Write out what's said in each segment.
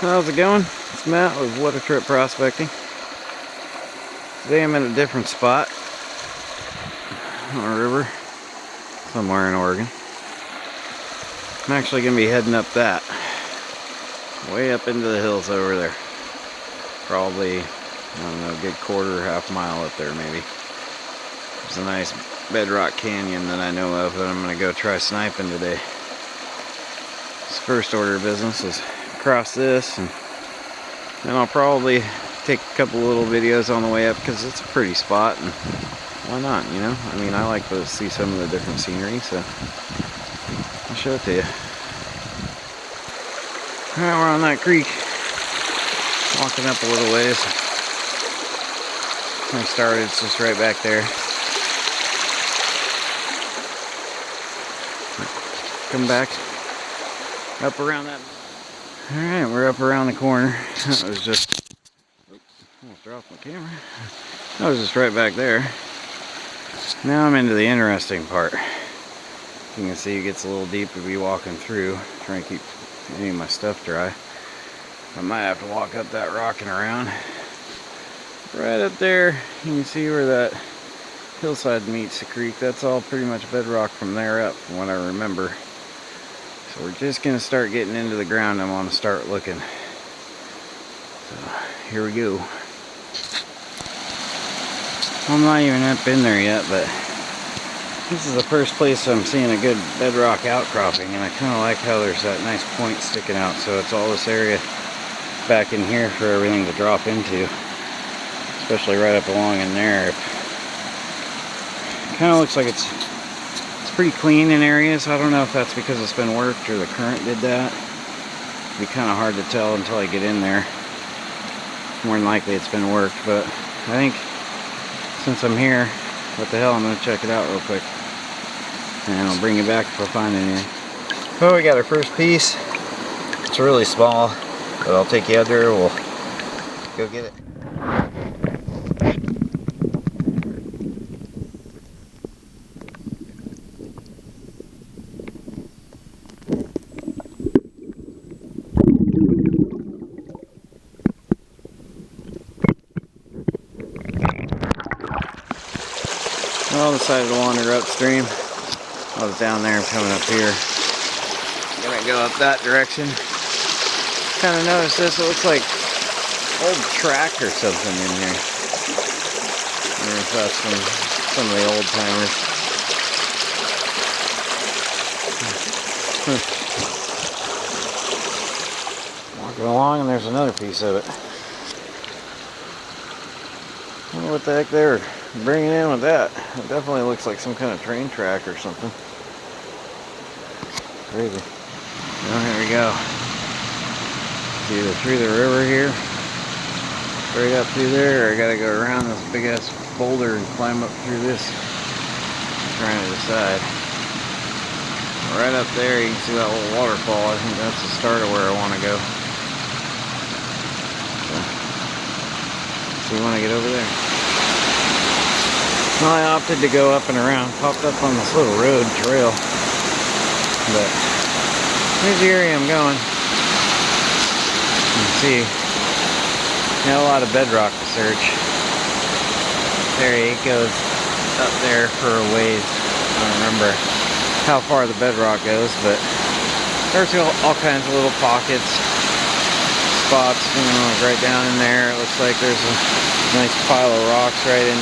How's it going? It's Matt with What a Trip Prospecting. Today I'm in a different spot on a river somewhere in Oregon. I'm actually going to be heading up that, way up into the hills over there. Probably, I don't know, a good quarter, half mile up there maybe. There's a nice bedrock canyon that I know of that I'm going to go try sniping today. This first order of business is across this, and then I'll probably take a couple little videos on the way up because it's a pretty spot, and why not, you know? I mean, I like to see some of the different scenery, so I'll show it to you. Alright, we're on that creek, walking up a little ways. I started, it's just right back there. Come back up around that. Alright, we're up around the corner. That was just, almost dropped my camera. That was just right back there. Now I'm into the interesting part. You can see it gets a little deep to be walking through, trying to keep any of my stuff dry. I might have to walk up that rock and around. Right up there, you can see where that hillside meets the creek. That's all pretty much bedrock from there up, from what I remember. So we're just going to start getting into the ground. I want to start looking. So here we go. I'm not even up in there yet, but this is the first place I'm seeing a good bedrock outcropping, and I kind of like how there's that nice point sticking out. So it's all this area back in here for everything to drop into, especially right up along in there. It kind of looks like it's pretty clean in areas. I don't know if that's because it's been worked or the current did that. It'd be kind of hard to tell until I get in there. More than likely it's been worked, but I think since I'm here, what the hell, I'm going to check it out real quick. And I'll bring you back if I find anything. Oh, we got our first piece. It's really small, but I'll take you out there. We'll go get it. Well, I decided to wander upstream. I was down there, I'm coming up here. I'm gonna go up that direction. Kind of noticed this, it looks like old track or something in here. I wonder if that's from some of the old timers. Walking along and there's another piece of it. I wonder what the heck they were bringing in with that. It definitely looks like some kind of train track or something. Crazy. Well, here we go. It's either through the river here, straight up through there, or I gotta go around this big ass boulder and climb up through this. I'm trying to decide. Right up there you can see that little waterfall. I think that's the start of where I want to go. So you want to get over there? Well, I opted to go up and around. Popped up on this little road trail. But here's the area I'm going. You can see, got a lot of bedrock to search. There he goes up there for a ways. I don't remember how far the bedrock goes, but there's all kinds of little pockets, spots, you know, like right down in there. It looks like there's a nice pile of rocks right in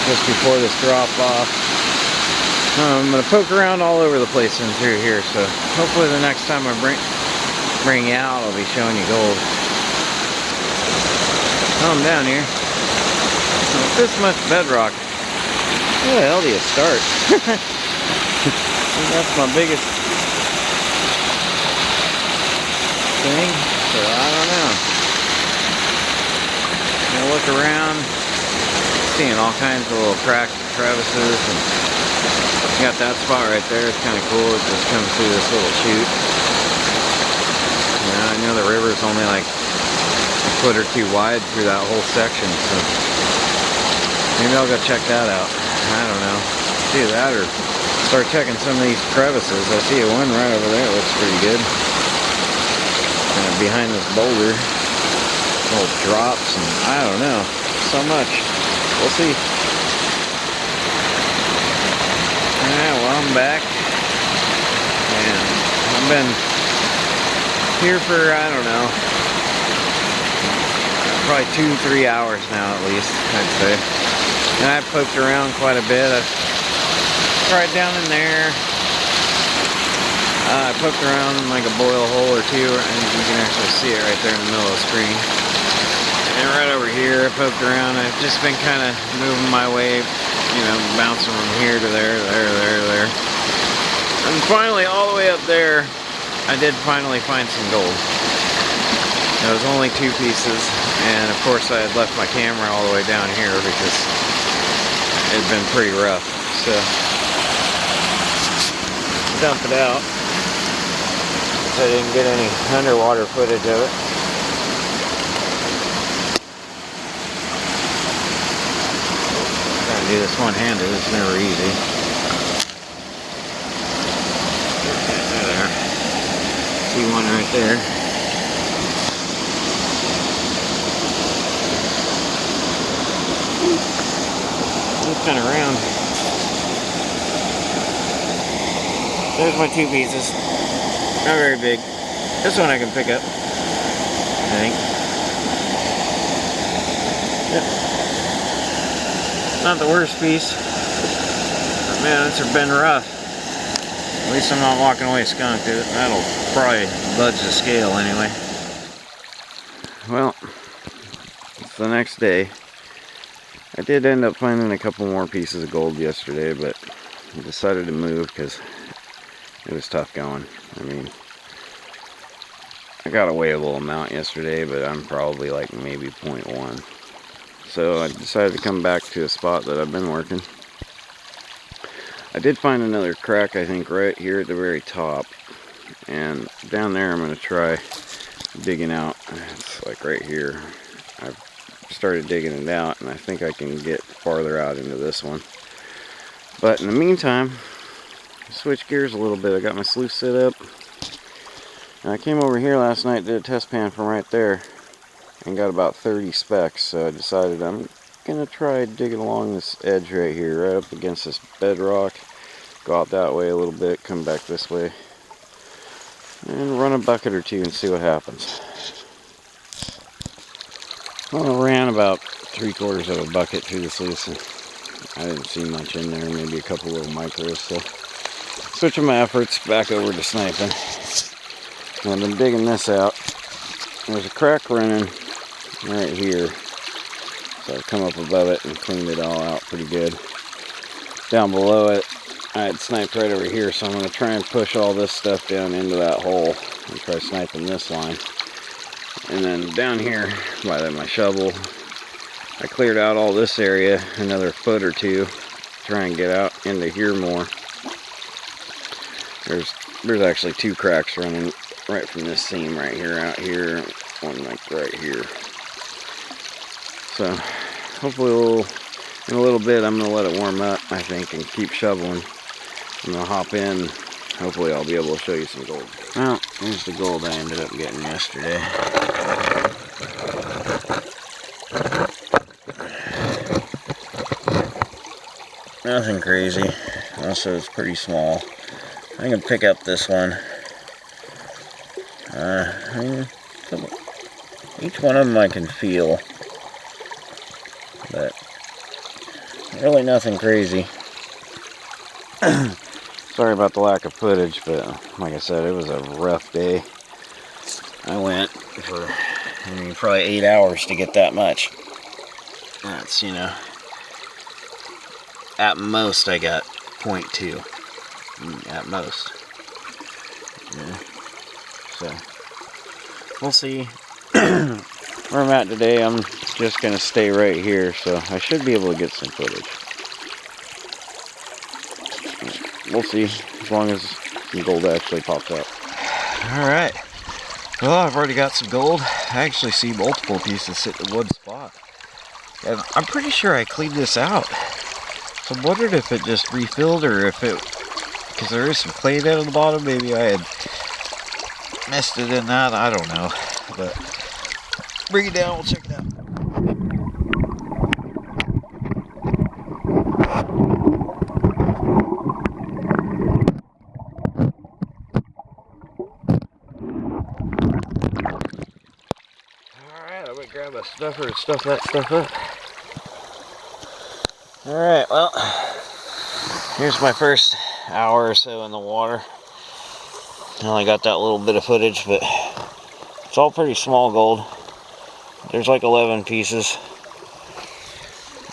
just before this drop off. I'm going to poke around all over the place in through here, so hopefully the next time I bring you out, I'll be showing you gold. Well, I'm down here. With this much bedrock, where the hell do you start? That's my biggest thing, so I don't know. I'm going to look around. Seeing all kinds of little cracks and crevices, and you got that spot right there. It's kind of cool. It just comes through this little chute. Yeah, I know the river's only like a foot or two wide through that whole section, so maybe I'll go check that out. I don't know. See that, or start checking some of these crevices. I see one right over there. It looks pretty good. Kind of behind this boulder. Little drops, and I don't know, so much. We'll see. Alright, well, I'm back. And I've been here for, I don't know, probably 2-3 hours now at least, I'd say. And I've poked around quite a bit. I've tried down in there. I poked around in like a boil hole or two, and you can actually see it right there in the middle of the screen. And right over here, I poked around. I've just been kind of moving my way, you know, bouncing from here to there, there. And finally, all the way up there, I did finally find some gold. It was only 2 pieces, and of course I had left my camera all the way down here because it had been pretty rough. So, dump it out. I didn't get any underwater footage of it. Trying to do this one-handed, it's never easy. There. See one right there. It's kind of round. There's my 2 pieces. Not very big. This one I can pick up, I think. Yep. Not the worst piece. But man, it's been rough. At least I'm not walking away skunked. That'll probably budge the scale anyway. Well, it's the next day. I did end up finding a couple more pieces of gold yesterday, but I decided to move because it was tough going. I mean, I got away a little amount yesterday, but I'm probably like maybe 0.1. So I decided to come back to a spot that I've been working. I did find another crack, I think, right here at the very top. And down there I'm going to try digging out. It's like right here. I've started digging it out, and I think I can get farther out into this one. But in the meantime, switch gears a little bit. I got my sluice set up. And I came over here last night, did a test pan from right there, and got about 30 specks. So I decided I'm gonna try digging along this edge right here, right up against this bedrock. Go out that way a little bit, come back this way, and run a bucket or 2 and see what happens. Well, I ran about 3/4 of a bucket through the sluice, and I didn't see much in there, maybe a couple little micros. So switching my efforts back over to sniping. And I've been digging this out. There's a crack running right here. So I've come up above it and cleaned it all out pretty good. Down below it, I had sniped right over here, so I'm going to try and push all this stuff down into that hole and try sniping this line. And then down here by my shovel, I cleared out all this area, another 1 or 2, try and get out into here more. There's actually 2 cracks running right from this seam right here out here, one like right here. So hopefully in a little bit I'm going to let it warm up, I think, and keep shoveling. I'm going to hop in. Hopefully I'll be able to show you some gold. Well, here's the gold I ended up getting yesterday. Nothing crazy. Also, it's pretty small. I can pick up this one. Each one of them I can feel, but really nothing crazy. Sorry about the lack of footage, but like I said, it was a rough day. I went for, probably 8 hours to get that much. That's, at most I got 0.2. At most. Yeah. So, we'll see where I'm at today. I'm just going to stay right here, so I should be able to get some footage. We'll see, as long as some gold actually pops up. Alright. Well, I've already got some gold. I actually see multiple pieces sitting in one spot. And I'm pretty sure I cleaned this out. So I'm wondering if it just refilled, or if it... because there is some clay down at the bottom. Maybe I had missed it in that, I don't know. But bring it down, we'll check it out. Alright, I'm gonna grab a stuffer and stuff that stuff up. Alright, well, here's my first hour or so in the water. I only got that little bit of footage, but it's all pretty small gold. There's like 11 pieces.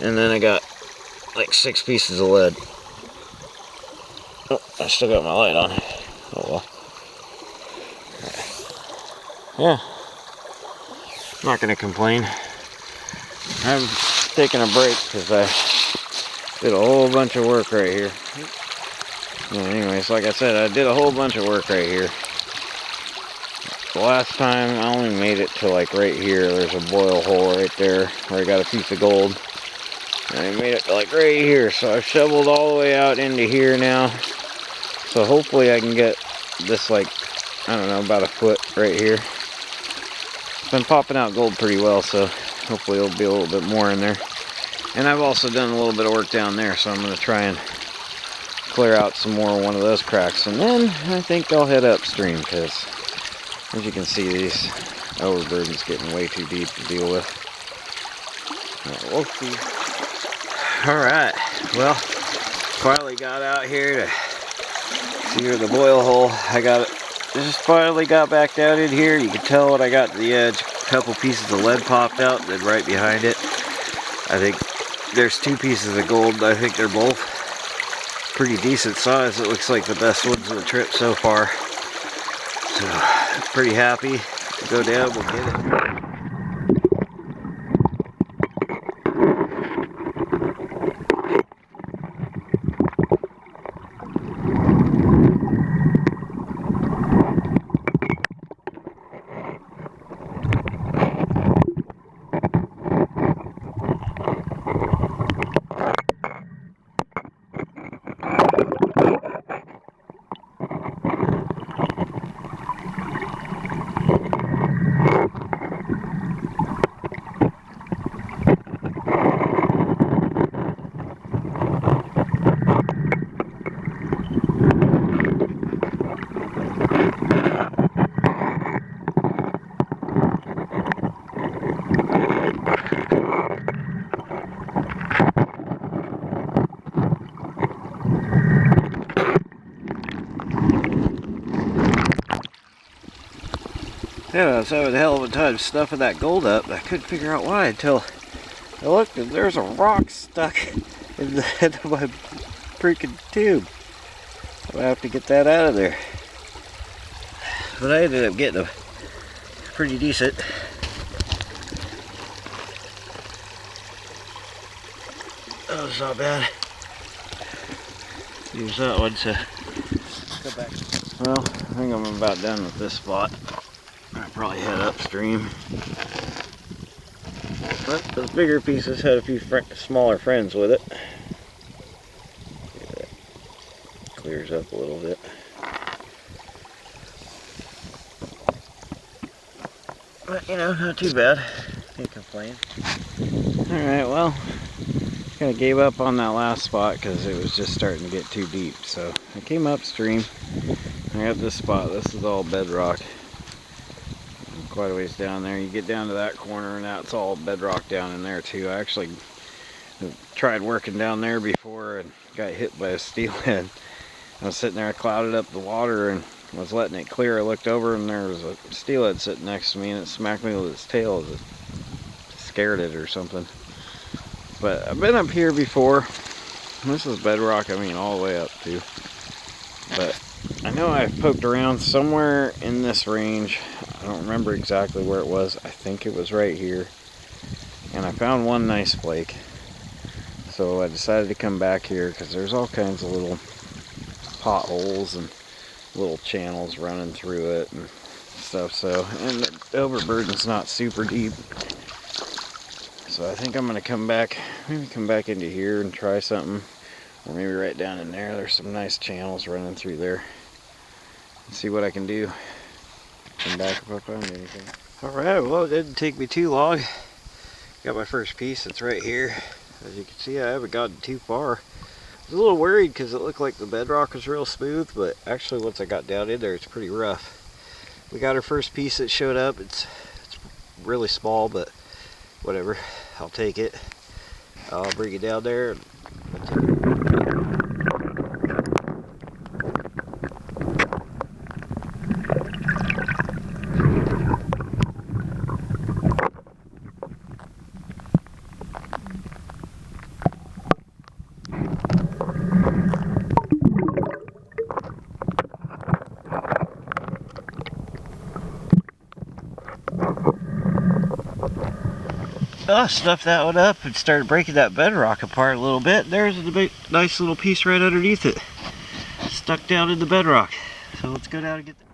And then I got like 6 pieces of lead. Oh, I still got my light on. Oh well. Yeah. I'm not gonna complain. I'm taking a break because I did a whole bunch of work right here. Anyways, like I said, I did a whole bunch of work right here. The last time I only made it to like right here. There's a boil hole right there where I got a piece of gold. And I made it to like right here. So I've shoveled all the way out into here now. So hopefully I can get this like, I don't know, about a foot right here. It's been popping out gold pretty well, so hopefully it'll be a little bit more in there. And I've also done a little bit of work down there, so I'm going to try and clear out some more of one of those cracks. And then I think I'll head upstream, because as you can see, these overburden's getting way too deep to deal with. We'll see. Alright, well, finally got out here to see where the boil hole. I got it. Just finally got back down in here. You can tell when I got to the edge, a couple pieces of lead popped out, and then right behind it, I think there's 2 pieces of gold. I think they're both pretty decent size. It looks like the best ones of the trip so far. So, pretty happy to go down. We'll get it. Yeah, I was having a hell of a time stuffing that gold up. I couldn't figure out why until I looked and there's a rock stuck in the end of my freaking tube. I'm gonna have to get that out of there. But I ended up getting a pretty decent. Oh, it's not bad. Use that one to go back. Well, I think I'm about done with this spot. I'll probably head upstream. But those bigger pieces had a few smaller friends with it. See that clears up a little bit. But you know, not too bad. Can't complain. Alright, well, kind of gave up on that last spot because it was just starting to get too deep. So I came upstream. I got this spot. This is all bedrock. Quite a ways down there. You get down to that corner and that's all bedrock down in there too. I actually tried working down there before and got hit by a steelhead. I was sitting there, I clouded up the water and was letting it clear. I looked over and there was a steelhead sitting next to me and it smacked me with its tail as it scared it or something. But I've been up here before. This is bedrock, I mean all the way up too. But I know I've poked around somewhere in this range. I don't remember exactly where it was. I think it was right here. And I found one nice flake. So I decided to come back here because there's all kinds of little potholes and little channels running through it and stuff. So, and the overburden's not super deep. So I think I'm going to come back, maybe come back into here and try something. Or maybe right down in there. There's some nice channels running through there. See what I can do. come back if I find anything. Alright, well, it didn't take me too long. Got my first piece, it's right here. As you can see, I haven't gotten too far. I was a little worried because it looked like the bedrock was real smooth, but actually once I got down in there, it's pretty rough. We got our first piece that showed up. It's really small, but whatever, I'll take it. I'll bring it down there and we'll take it. Snuffed that one up and started breaking that bedrock apart a little bit. There's a big, nice little piece right underneath it, stuck down in the bedrock. So let's go down and get that.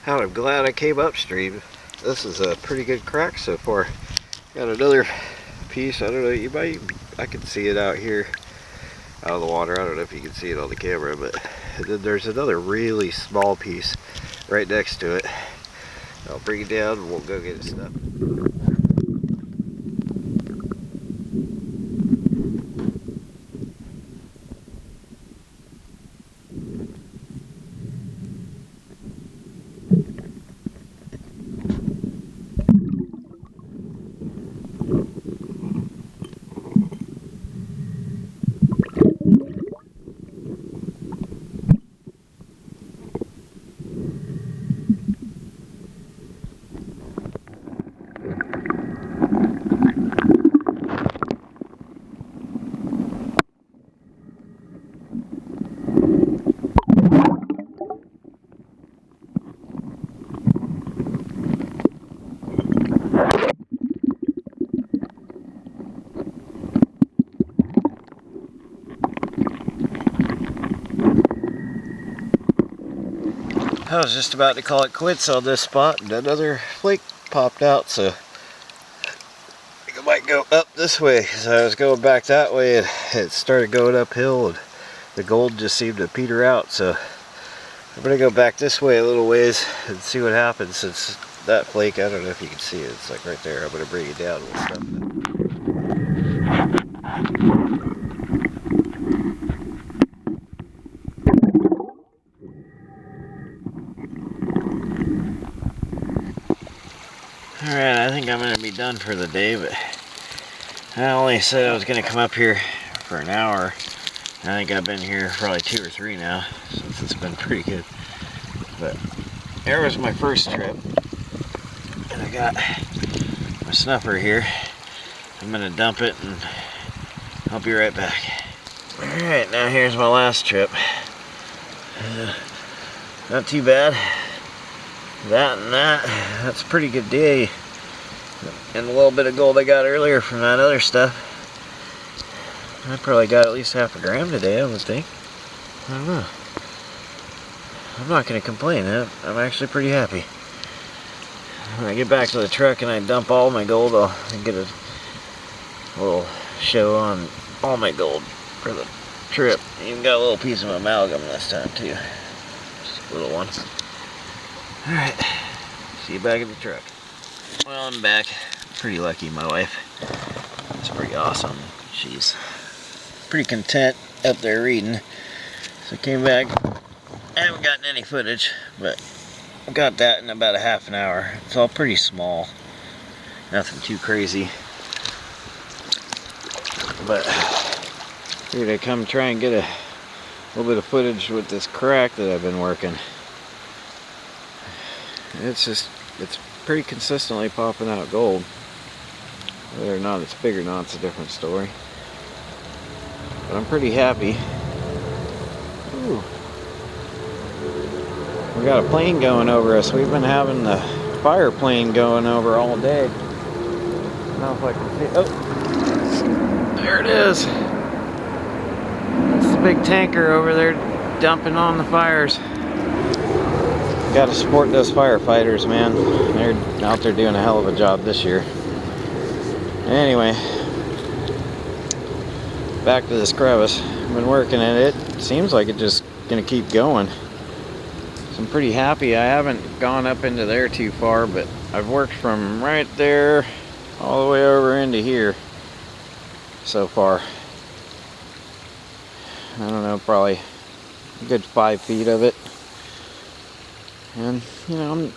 I'm glad I came upstream. This is a pretty good crack so far. Got another piece. I don't know, I can see it out here out of the water. I don't know if you can see it on the camera, but then there's another really small piece right next to it. I'll bring it down and we'll go get it stuff. I was just about to call it quits on this spot and another flake popped out, so I think I might go up this way because I was going back that way and it started going uphill and the gold just seemed to peter out, so I'm going to go back this way a little ways and see what happens. Since that flake, I don't know if you can see it, it's like right there. I'm going to bring it down and we'll stuff it. Alright, I think I'm going to be done for the day, but I only said I was going to come up here for an hour. I think I've been here probably 2 or 3 now, since it's been pretty good. But there was my first trip, and I got my snuffer here. I'm going to dump it, and I'll be right back. Alright, now here's my last trip. Not too bad. That's a pretty good day. And a little bit of gold I got earlier from that other stuff. I probably got at least half a gram today, I would think. I don't know. I'm not going to complain. I'm actually pretty happy. When I get back to the truck and I dump all my gold, I'll get a little show on all my gold for the trip. Even got a little piece of amalgam this time too. Just a little one. Alright, see you back at the truck. Well, I'm back. Pretty lucky, my wife. It's pretty awesome. She's pretty content up there reading. So I came back. I haven't gotten any footage, but I got that in about a half an hour. It's all pretty small. Nothing too crazy. But figured I'd come try and get a little bit of footage with this crack that I've been working. It's pretty consistently popping out gold. Whether or not it's big or not, it's a different story. But I'm pretty happy. Ooh. We got a plane going over us. We've been having the fire plane going over all day. I don't know if I can see. Oh, there it is. That's the big tanker over there dumping on the fires. Got to support those firefighters, man. They're out there doing a hell of a job this year. Anyway, back to this crevice. I've been working at it. Seems like it's just gonna keep going. So I'm pretty happy. I haven't gone up into there too far, but I've worked from right there all the way over into here so far. I don't know, probably a good 5 feet of it. And, you know,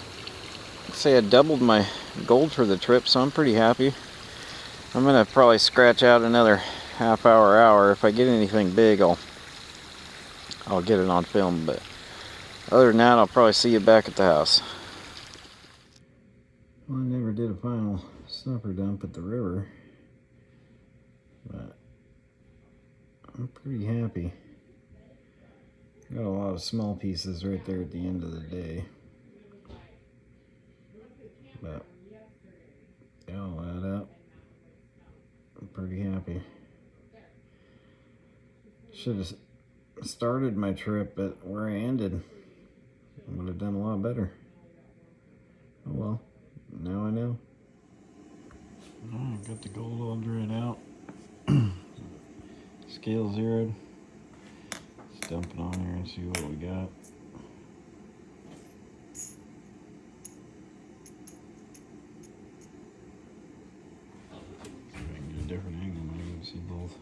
I'd say I doubled my gold for the trip, so I'm pretty happy. I'm gonna probably scratch out another half hour. If I get anything big, I'll get it on film, but other than that, I'll probably see you back at the house. Well, I never did a final snuffer dump at the river, but I'm pretty happy. Got a lot of small pieces right there at the end of the day, but they all add up. I'm pretty happy. Should have started my trip at where I ended. I would have done a lot better. Oh well, now I know. Got the gold all dried out. Scale zeroed. Let's dump it on here and see what we got. See if I can get a different angle, maybe you can see both.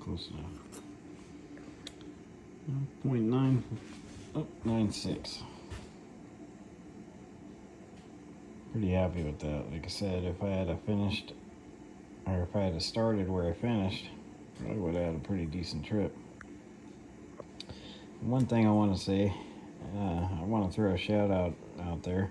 Close enough. 0.9, oh, 96. Pretty happy with that. Like I said, if I had finished, or if I had started where I finished, I would have had a pretty decent trip. One thing I want to say, I want to throw a shout out there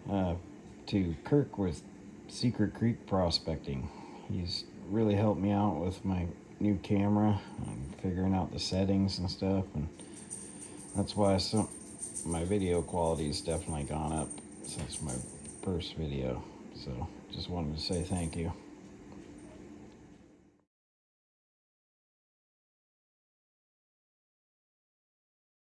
to Kirk with Secret Creek Prospecting. He's really helped me out with my new camera and figuring out the settings and stuff, and that's why my video quality has definitely gone up since my first video. So just wanted to say thank you.